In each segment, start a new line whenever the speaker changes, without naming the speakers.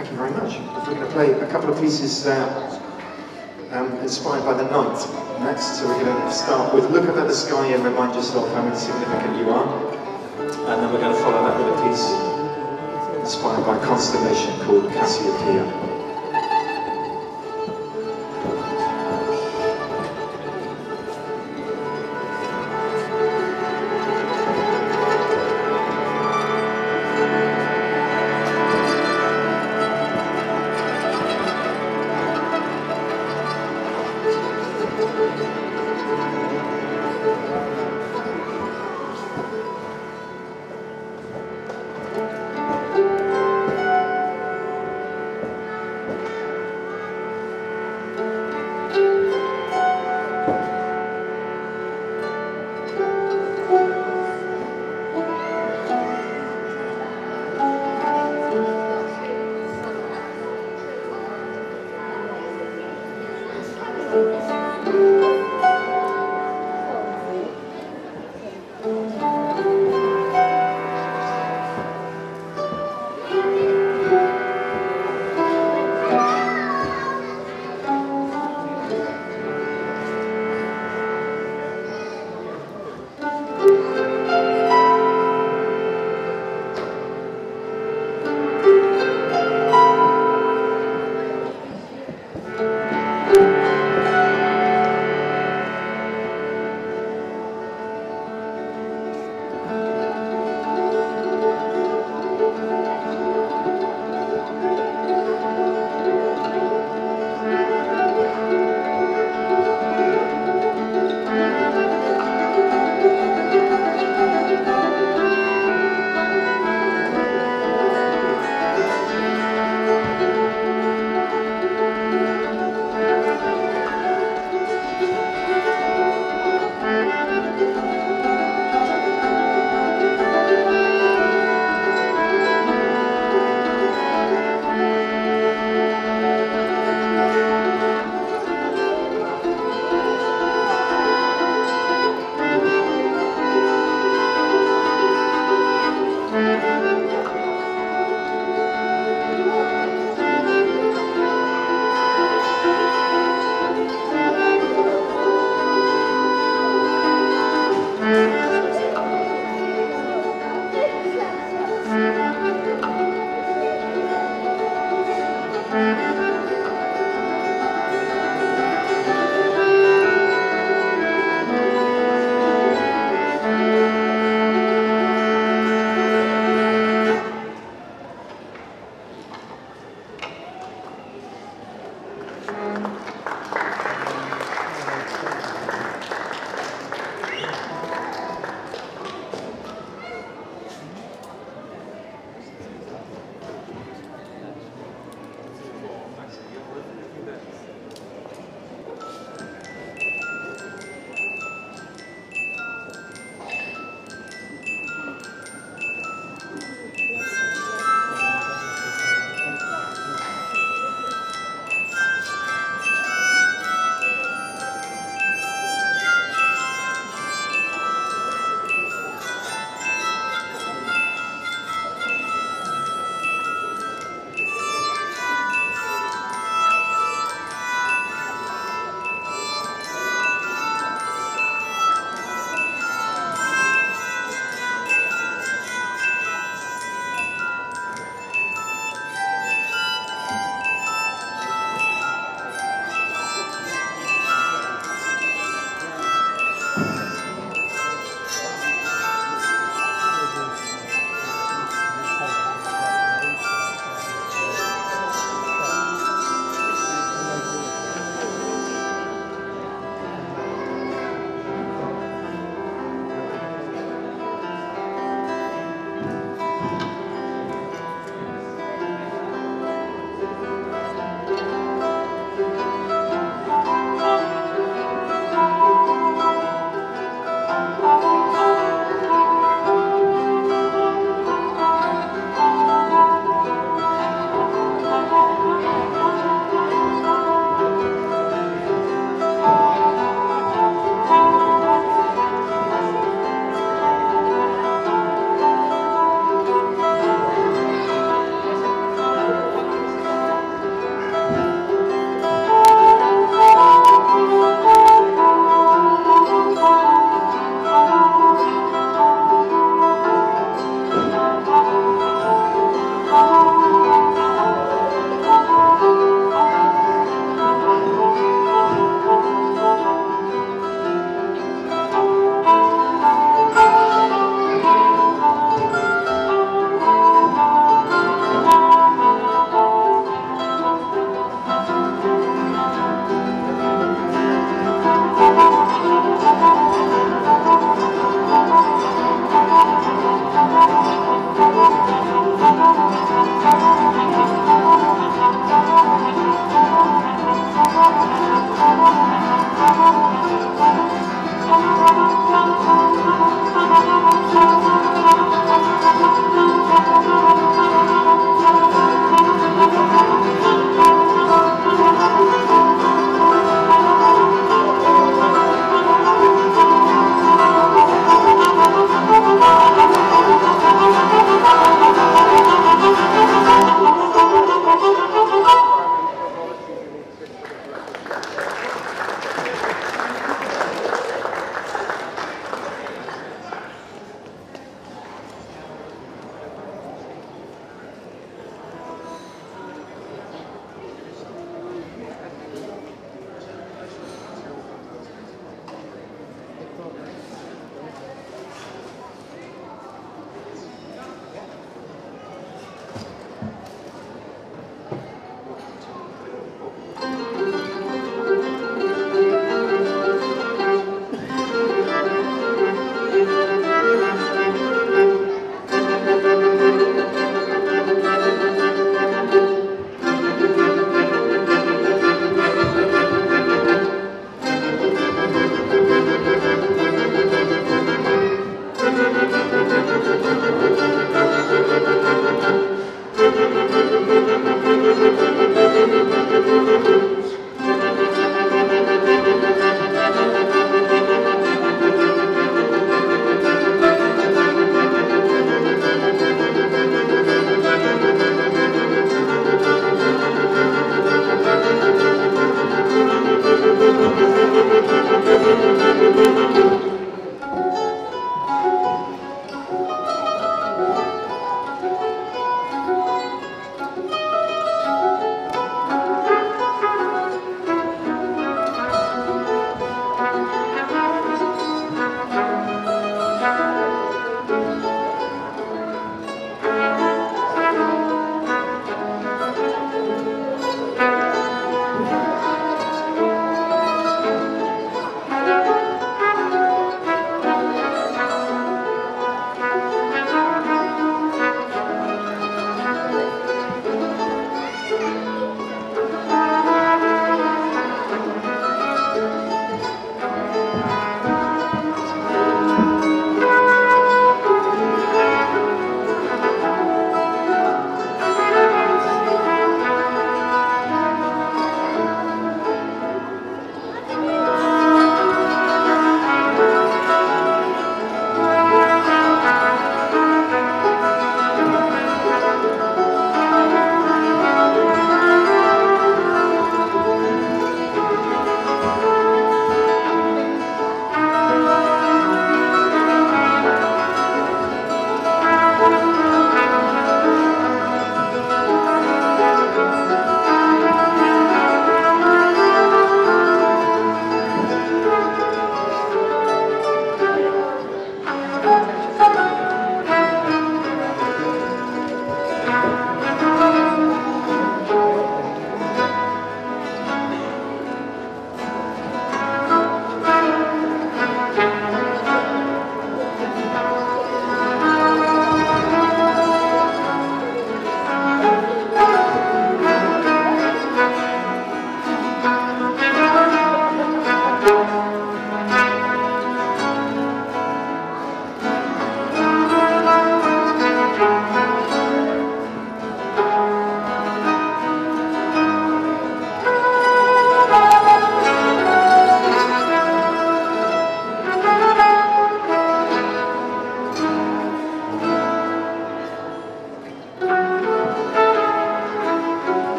Thank you very much. We're going to play a couple of pieces inspired by the night next. So we're going to start with Look Up at the Sky and remind yourself how insignificant you are. And then we're going to follow that with a piece inspired by Constellation called Cassiopeia.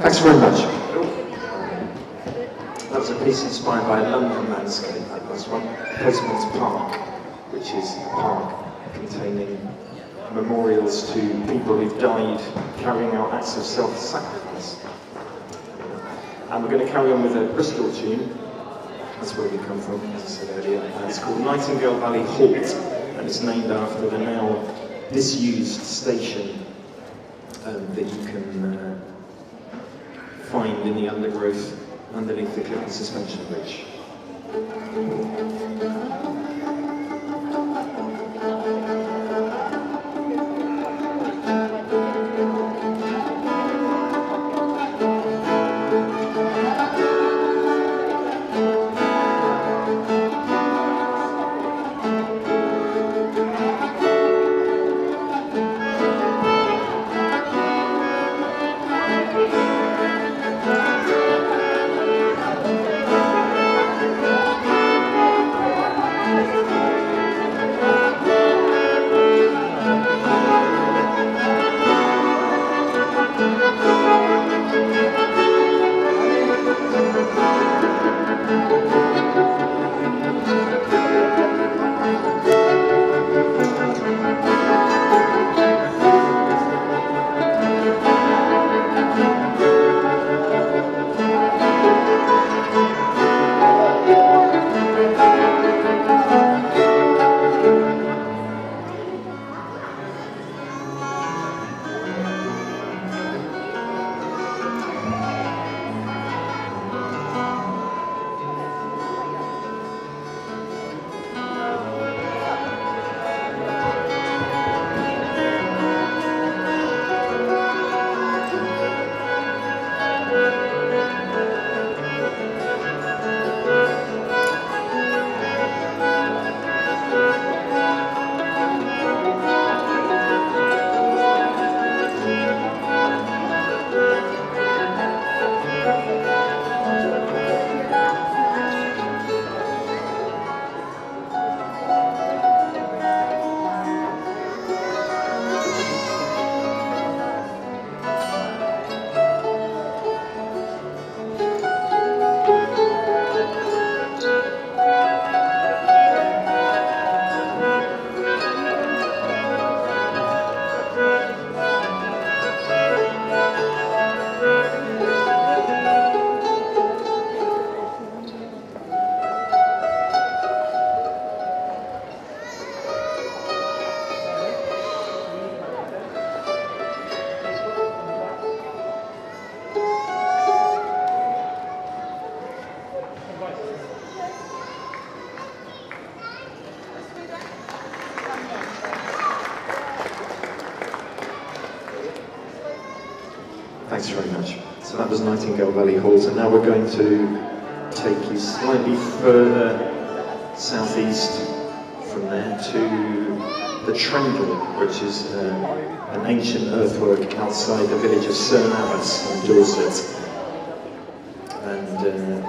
Thanks very much. That was a piece inspired by a London landscape, that last one. Postman's Park, which is a park containing memorials to people who've died carrying out acts of self-sacrifice. And we're going to carry on with a Bristol tune. That's where we come from, as I said earlier. And it's called Nightingale Valley Halt, and it's named after the now disused station that you can find in the undergrowth underneath the Clifton Suspension Bridge. Thanks very much. So that was Nightingale Valley Halt, and now we're going to take you slightly further southeast from there to the Trendle, which is an ancient earthwork outside the village of Cerne Abbas in Dorset. And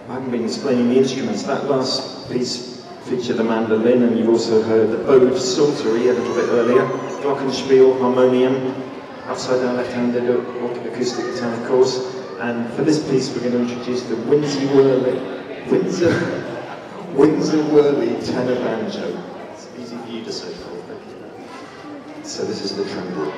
I haven't been explaining the instruments. That last piece featured the mandolin, and you've also heard the bowed psaltery a little bit earlier, glockenspiel, harmonium, outside our left-handed acoustic guitar, of course. And for this piece, we're going to introduce the Windsor Whirly tenor banjo. It's easy for you to say, Paul. Thank you. So this is the Tremble.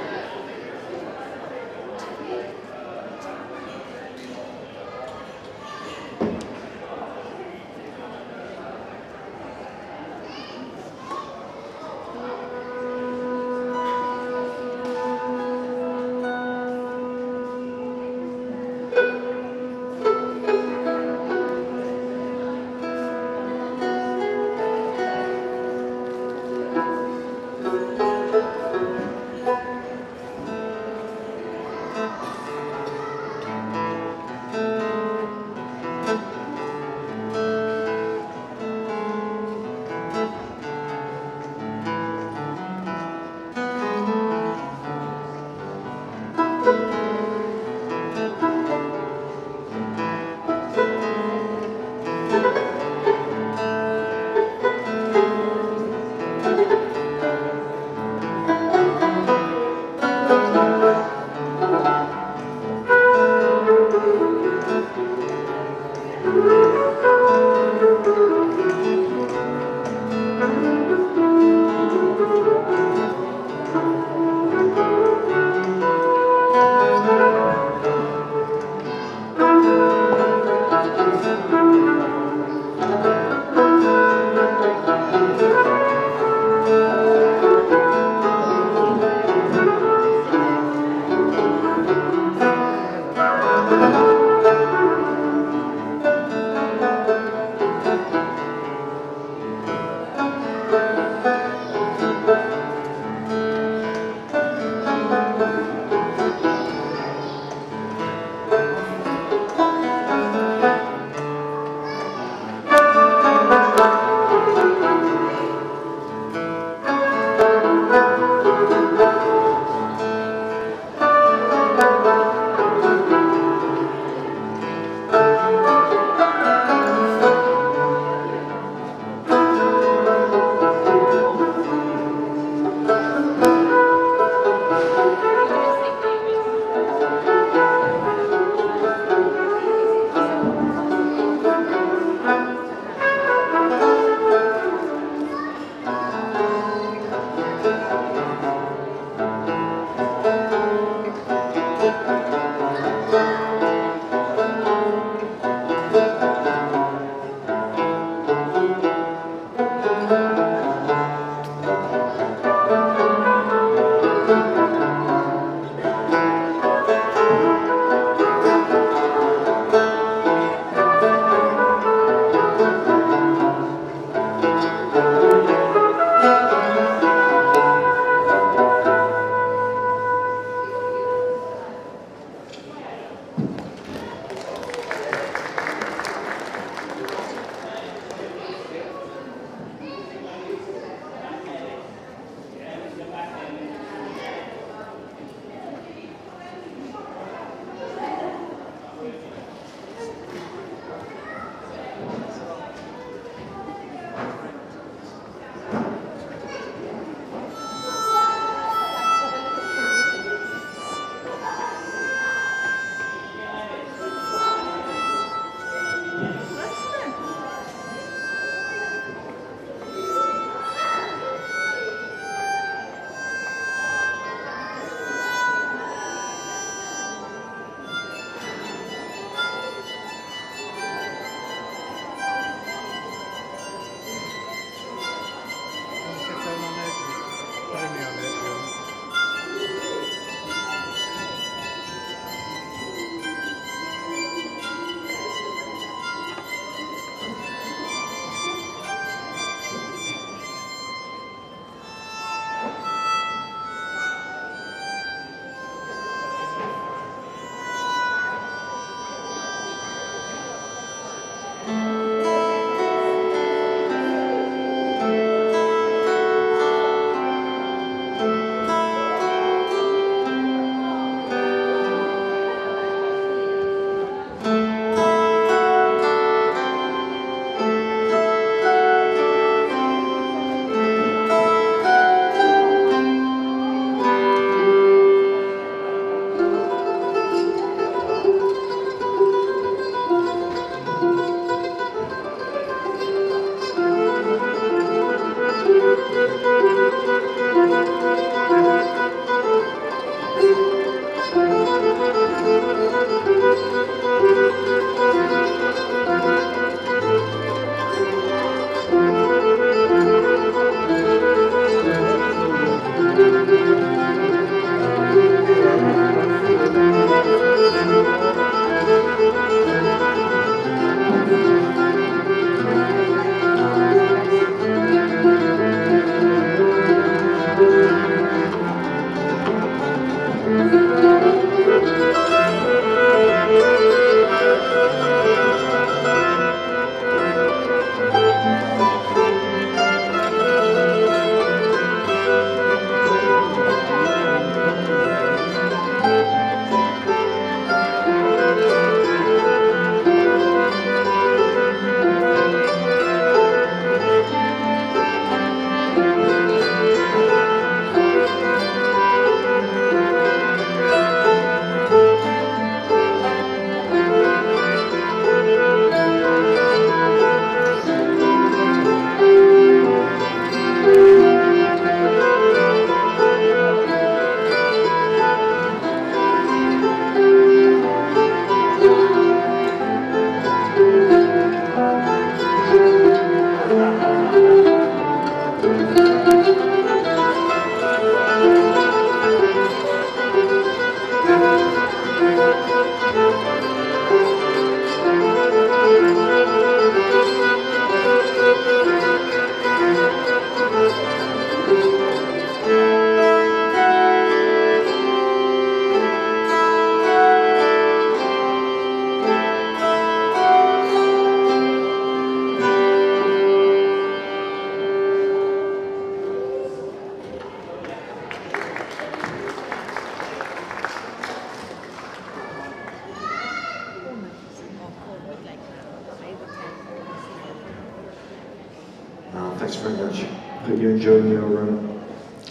Thanks very much. Hope you're enjoying your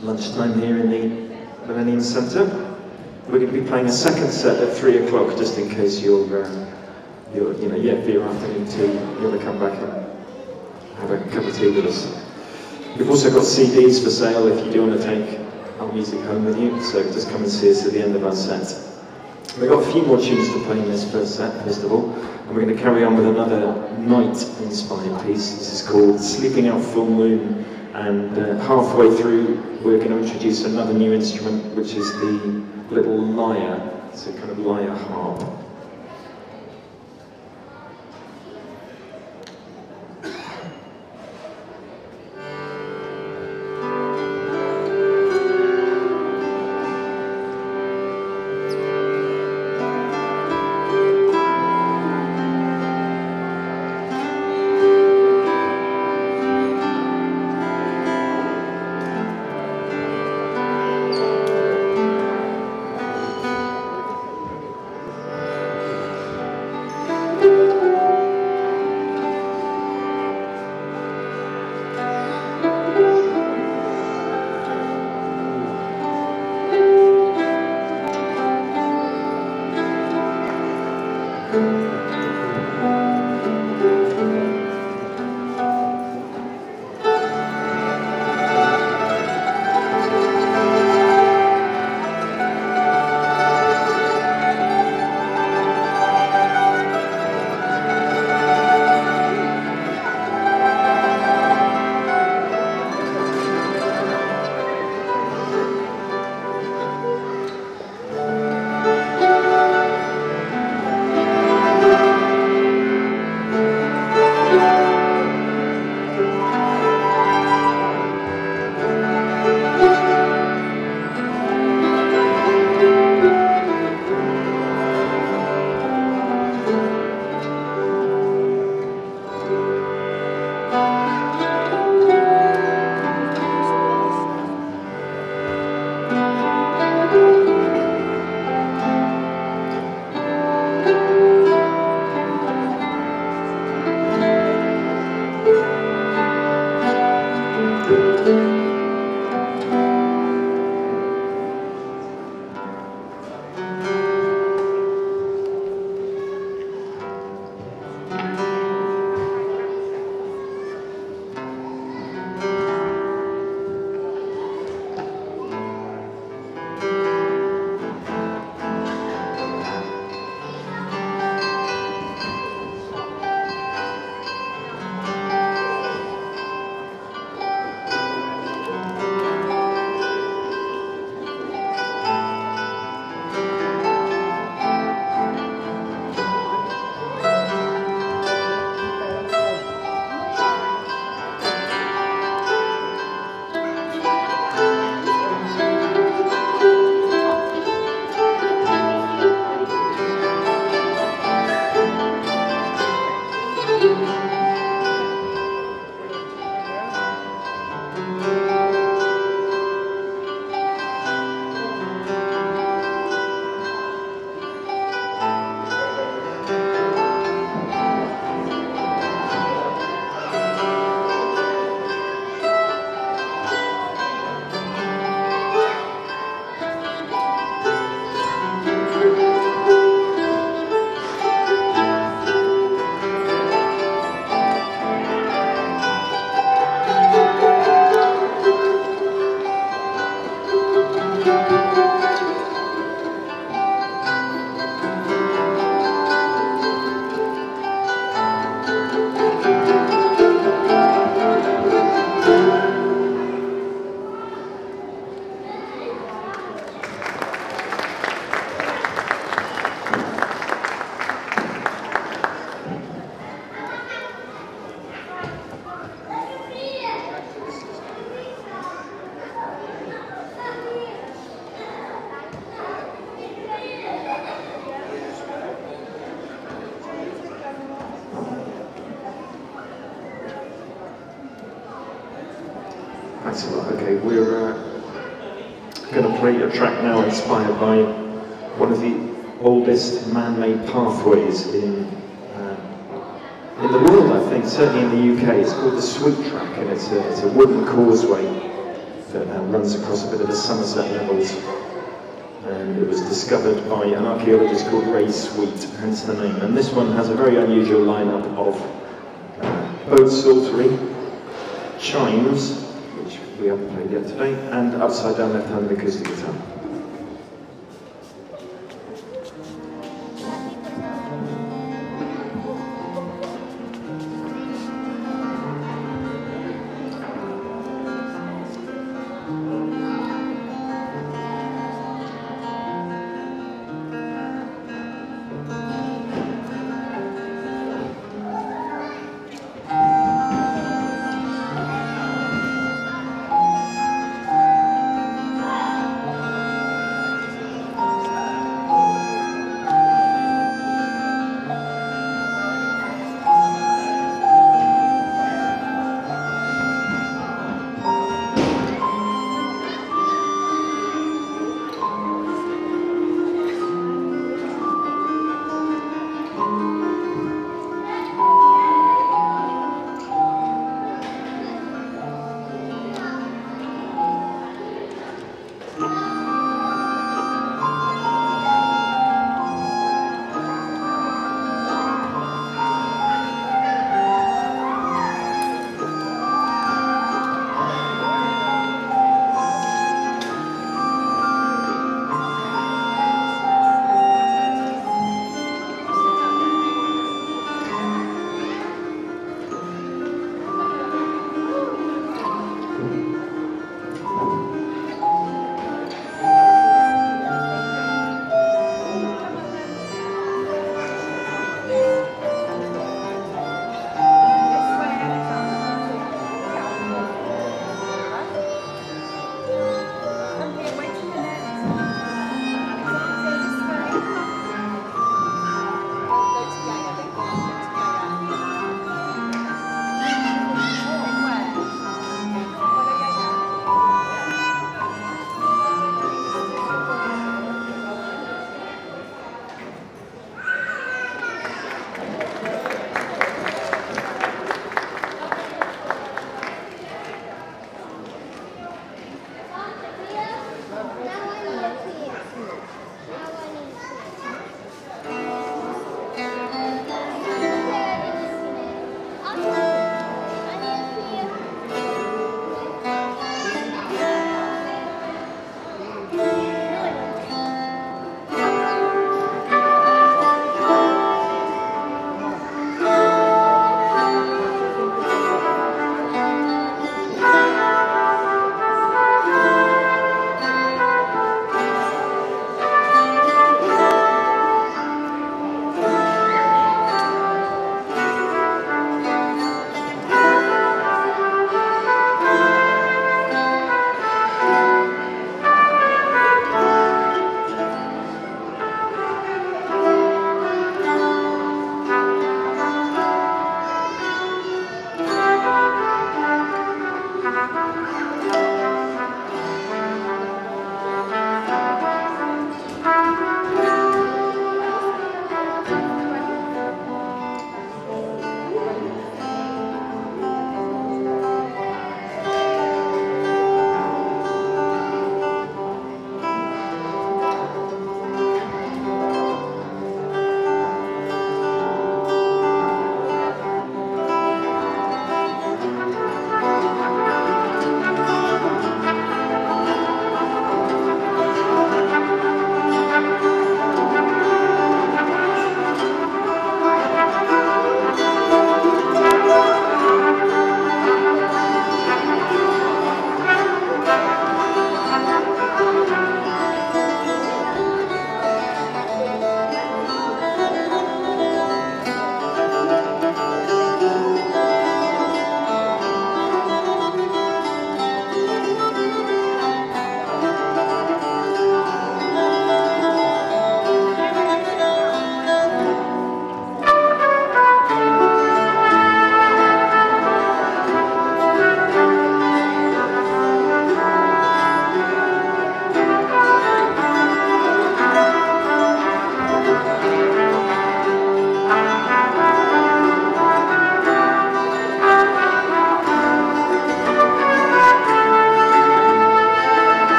lunchtime here in the Millennium Centre. We're going to be playing a second set at 3 o'clock, just in case you're for your afternoon tea, you want to come back and have a cup of tea with us. We've also got CDs for sale if you do want to take our music home with you, so just come and see us at the end of our set. We've got a few more tunes to play in this first set, first of all, and we're going to carry on with another night-inspired piece. This is called Sleeping Out Full Moon, and halfway through we're going to introduce another new instrument, which is the little lyre. It's a kind of lyre harp. Thanks a lot. Okay, we're going to play a track now inspired by one of the oldest man-made pathways in in the world, I think, certainly in the UK. It's called the Sweet Track, and it's a wooden causeway that runs across a bit of the Somerset Levels. And it was discovered by an archaeologist called Ray Sweet, hence the name. And this one has a very unusual lineup of boat psaltery, chimes, which we haven't played yet today, and upside down left-handed acoustic guitar.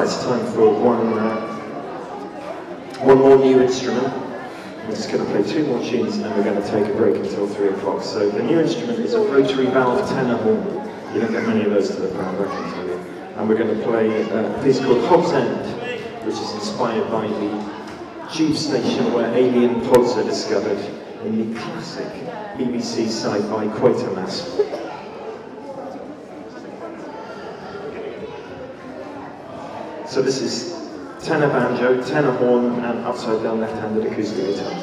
Right, it's time for one more new instrument. We're just going to play 2 more tunes and then we're going to take a break until 3 o'clock. So the new instrument is a rotary valve tenor horn. You don't get many of those to the pound, I can tell you. And we're going to play a piece called Hobbs End, which is inspired by the tube station where alien pods are discovered in the classic BBC sci-fi Quatermass. So this is tenor banjo, tenor horn, and upside down left-handed acoustic guitar.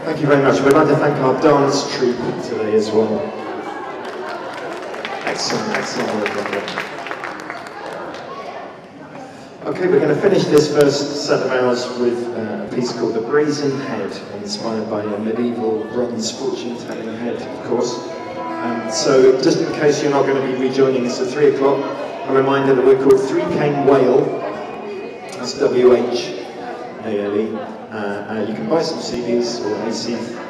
Thank you very much. We'd like to thank our dance troupe today as well. Excellent, excellent work. Okay, we're going to finish this first set of ours with a piece called The Brazen Head, inspired by a medieval bronze fortune-telling head, of course. So, just in case you're not going to be rejoining us at 3 o'clock, a reminder that we're called Three Cane Whale. That's W-H-A-L-E. You can buy some CDs or a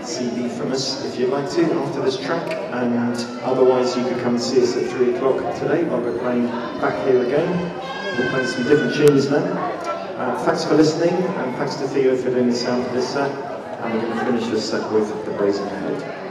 CD from us if you'd like to after this track, and otherwise you can come and see us at 3 o'clock today while we're playing back here again. We're playing some different tunes then. Thanks for listening, and thanks to Theo for doing the sound for this set, and we're going to finish this set with The Brazen Head.